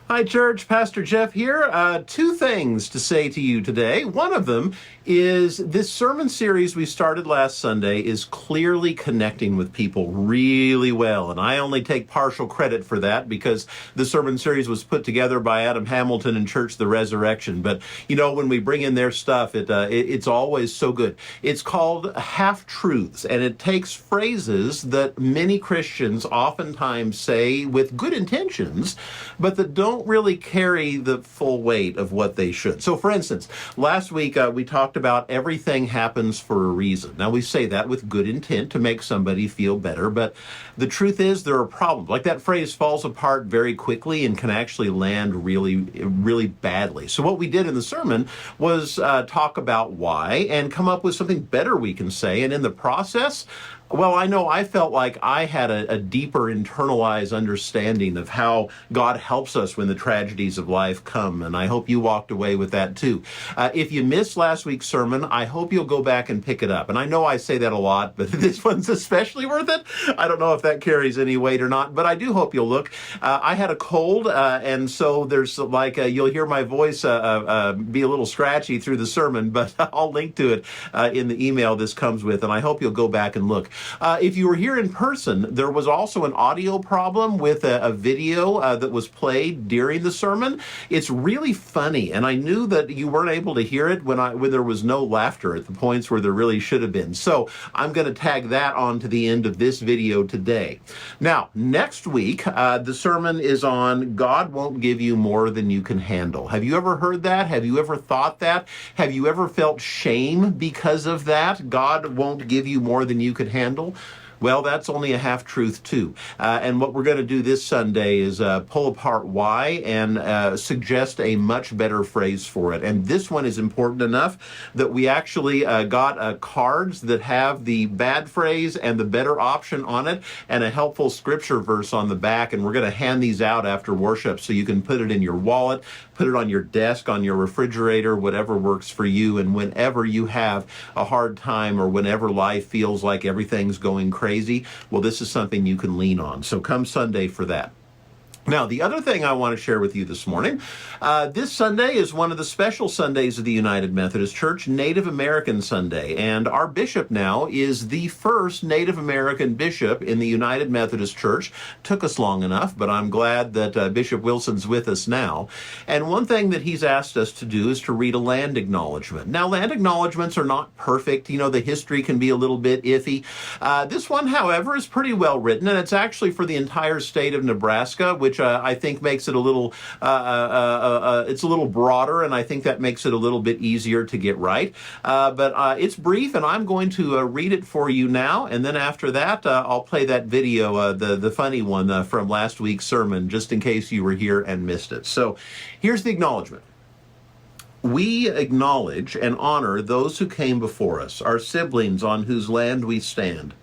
Hi, Church. Pastor Jeff here. Two things to say to you today. One of them is this sermon series we started last Sunday is clearly connecting with people really well. And I only take partial credit for that because the sermon series was put together by Adam Hamilton and Church the Resurrection. But, when we bring in their stuff, it's always so good. It's called Half-Truths, and it takes phrases that many Christians oftentimes say with good intentions, but that don't really carry the full weight of what they should. So, for instance, last week we talked about everything happens for a reason. Now, we say that with good intent to make somebody feel better, but the truth is there are problems. Like that phrase falls apart very quickly and can actually land really, really badly. So what we did in the sermon was talk about why and come up with something better we can say. And in the process, well, I know I felt like I had a deeper internalized understanding of how God helps us when the tragedies of life come, and I hope you walked away with that too. If you missed last week's sermon, I hope you'll go back and pick it up. And I know I say that a lot, but this one's especially worth it. I don't know if that carries any weight or not, but I do hope you'll look. I had a cold, and so there's you'll hear my voice be a little scratchy through the sermon, but I'll link to it in the email this comes with, and I hope you'll go back and look. If you were here in person, there was also an audio problem with a video that was played during the sermon. It's really funny, and I knew that you weren't able to hear it when there was no laughter at the points where there really should have been. So I'm going to tag that on to the end of this video today. Now, next week, the sermon is on God won't give you more than you can handle. Have you ever heard that? Have you ever thought that? Have you ever felt shame because of that? God won't give you more than you could handle. Well, that's only a half-truth too. And what we're going to do this Sunday is pull apart why and suggest a much better phrase for it. And this one is important enough that we actually got cards that have the bad phrase and the better option on it and a helpful scripture verse on the back. And we're going to hand these out after worship so you can put it in your wallet, put it on your desk, on your refrigerator, whatever works for you. And whenever you have a hard time or whenever life feels like everything's going crazy, well, this is something you can lean on. So come Sunday for that. Now, the other thing I want to share with you this morning, this Sunday is one of the special Sundays of the United Methodist Church, Native American Sunday. And our bishop now is the first Native American bishop in the United Methodist Church. Took us long enough, but I'm glad that Bishop Wilson's with us now. And one thing that he's asked us to do is to read a land acknowledgement. Now, land acknowledgements are not perfect. The history can be a little bit iffy. This one, however, is pretty well written, and it's actually for the entire state of Nebraska, which I think makes it a little, it's a little broader, and I think that makes it a little bit easier to get right. But it's brief, and I'm going to read it for you now, and then after that, I'll play that video, the funny one from last week's sermon, just in case you were here and missed it. So here's the acknowledgement. We acknowledge and honor those who came before us, our siblings on whose land we stand.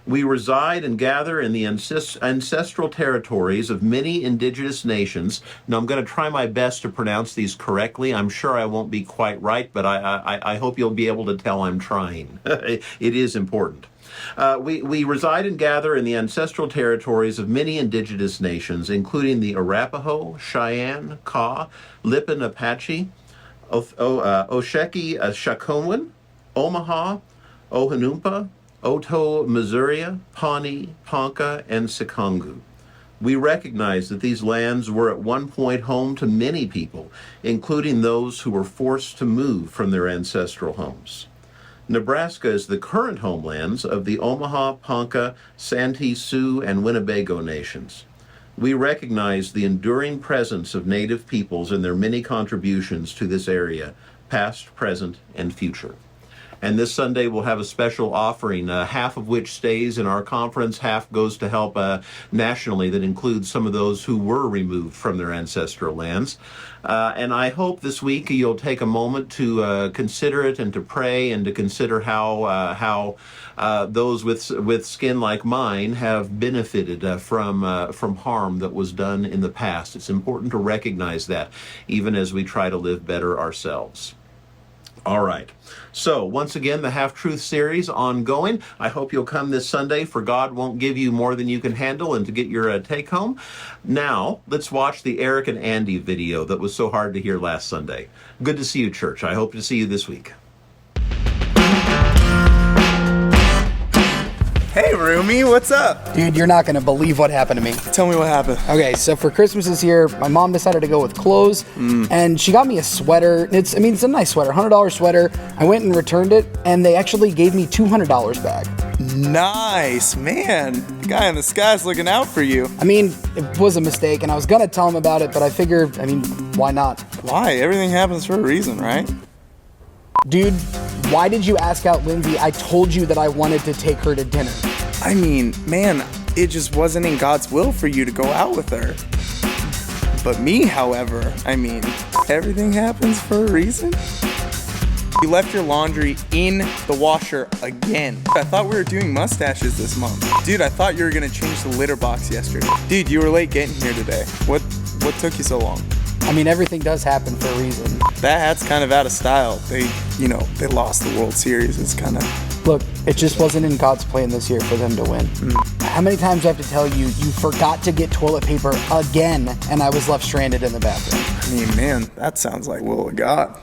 We reside and gather in the ancestral territories of many indigenous nations. Now, I'm going to try my best to pronounce these correctly. I'm sure I won't be quite right, but I hope you'll be able to tell I'm trying. It is important. We reside and gather in the ancestral territories of many indigenous nations, including the Arapaho, Cheyenne, Kaw, Lipan Apache, Osheki Shakowin, Omaha, Ohanumpa, Oto Missouri, Pawnee, Ponca, and Sikongu. We recognize that these lands were at one point home to many people, including those who were forced to move from their ancestral homes. Nebraska is the current homelands of the Omaha, Ponca, Santee, Sioux, and Winnebago nations. We recognize the enduring presence of Native peoples and their many contributions to this area, past, present, and future. And this Sunday we'll have a special offering, half of which stays in our conference, half goes to help nationally that includes some of those who were removed from their ancestral lands. And I hope this week you'll take a moment to consider it and to pray and to consider how those with skin like mine have benefited from harm that was done in the past. It's important to recognize that, even as we try to live better ourselves. All right. So, once again, the Half-Truth series ongoing. I hope you'll come this Sunday, for God won't give you more than you can handle, and to get your take-home. Now, let's watch the Eric and Andy video that was so hard to hear last Sunday. Good to see you, church. I hope to see you this week. Hey, Roomie, what's up? Dude, you're not gonna believe what happened to me. Tell me what happened. Okay, so for Christmas this year, my mom decided to go with clothes, and she got me a sweater. It's a nice sweater, $100 sweater. I went and returned it, and they actually gave me $200 back. Nice, man. The guy in the sky's looking out for you. I mean, it was a mistake, and I was gonna tell him about it, but I figured, why not? Why? Everything happens for a reason, right? Dude, why did you ask out Lindsay? I told you that I wanted to take her to dinner. I mean, man, it just wasn't in God's will for you to go out with her. But me, however, everything happens for a reason. You left your laundry in the washer again. I thought we were doing mustaches this month. Dude, I thought you were gonna change the litter box yesterday. Dude, you were late getting here today. What took you so long? Everything does happen for a reason. That hat's kind of out of style. They lost the World Series. It's kind of... Look, it just wasn't in God's plan this year for them to win. How many times do I have to tell you, you forgot to get toilet paper again, and I was left stranded in the bathroom? Man, that sounds like will of God.